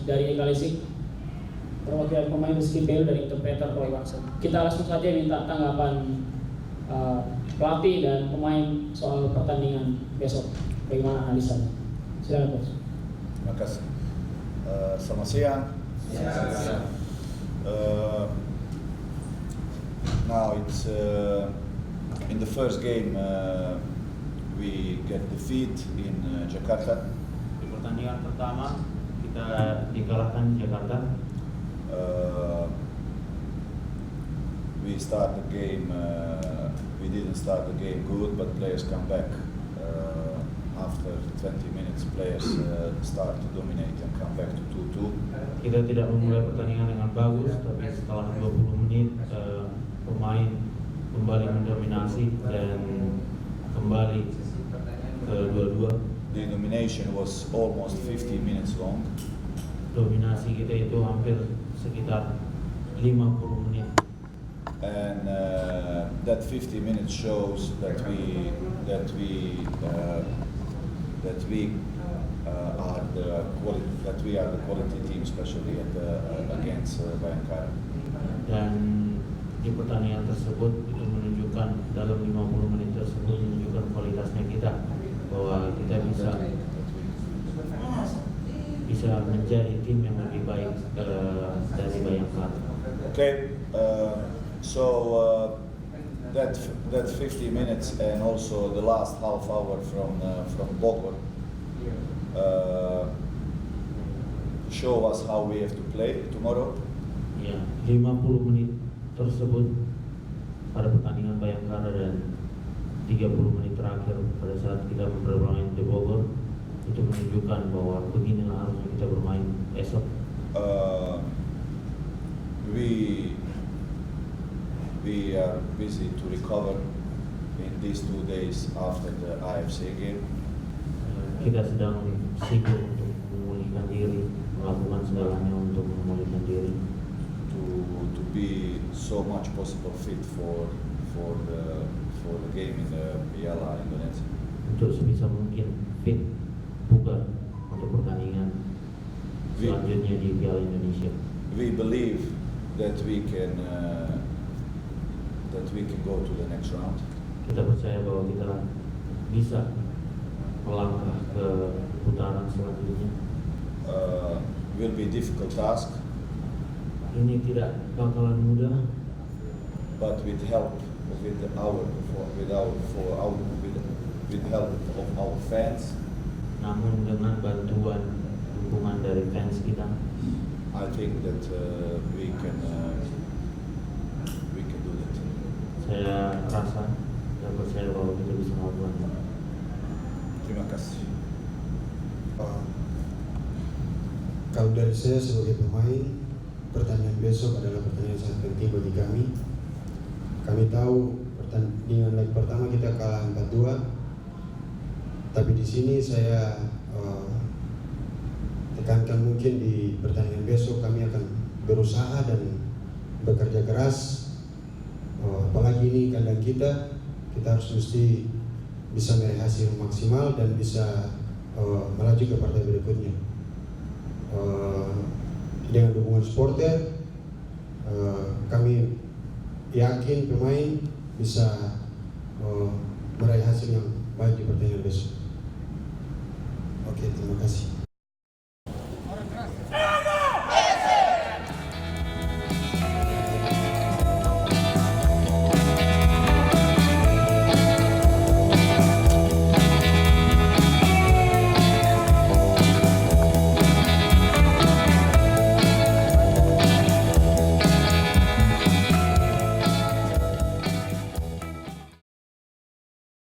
dari Egalisi, perwakilan pemain Rizky Bale dari interpreter Roy Watson. Kita langsung saja minta tanggapan pelatih dan pemain soal pertandingan besok. Bagaimana analisannya? Silakan Coach. Terima kasih. Selamat siang. Now it's in the first game we get defeat in Jakarta. Di pertandingan pertama kita dikalahkan di Jakarta. We start the game. We didn't start the game good, but players come back. After 20 minutes, players start to dominate and come back to 2-2. Kita tidak memulai pertandingan dengan bagus, tapi setelah 20 menit pemain kembali mendominasi dan kembali ke 2-2. The domination was almost 50 minutes long. Dominasi kita itu hampir sekitar 50 menit. And that 50 minutes shows that we are the quality team, especially against Bayangkara. Dan di pertandingan tersebut itu menunjukkan dalam 50 menit tersebut menunjukkan kualitasnya kita, bahwa kita bisa menjadi tim yang lebih baik dari Bayangkara. Okay, that 50 minutes and also the last half hour from Bogor show us how we have to play tomorrow. Ya, 50 menit tersebut pada pertandingan Bayangkara dan 30 menit terakhir pada saat kita bermain di Bogor itu menunjukkan bahwa beginilah harusnya kita bermain esok. We are busy to recover in these 2 days after the IFC game. Kita sedang sibuk untuk memulihkan diri, melakukan segalanya untuk memulihkan diri. To be so much possible fit for the game in the Piala Indonesia. Untuk sebisa mungkin fit bugar untuk pertandingan selanjutnya di Piala Indonesia. We believe that we can go to the next round. Kita percaya bahwa kita bisa melangkah ke putaran selanjutnya. Will be difficult task. Ini tidak bakalan mudah, but with help of our fans, namun dengan bantuan dukungan dari fans kita, I think that we can do that. Saya rasa dan percaya bahwa kita bisa melakukannya. Terima kasih. Kalau dari saya sebagai pemain, pertandingan besok adalah pertandingan sangat penting bagi kami. Kami tahu pertandingan leg pertama kita kalah 4-2, tapi di sini saya tekankan mungkin di pertandingan besok kami akan berusaha dan bekerja keras. Apalagi ini kandang kita harus mesti bisa meraih hasil maksimal dan bisa melaju ke partai berikutnya. Dengan dukungan supporter, kami yakin pemain bisa meraih hasil yang baik di pertandingan besok. Oke, terima kasih.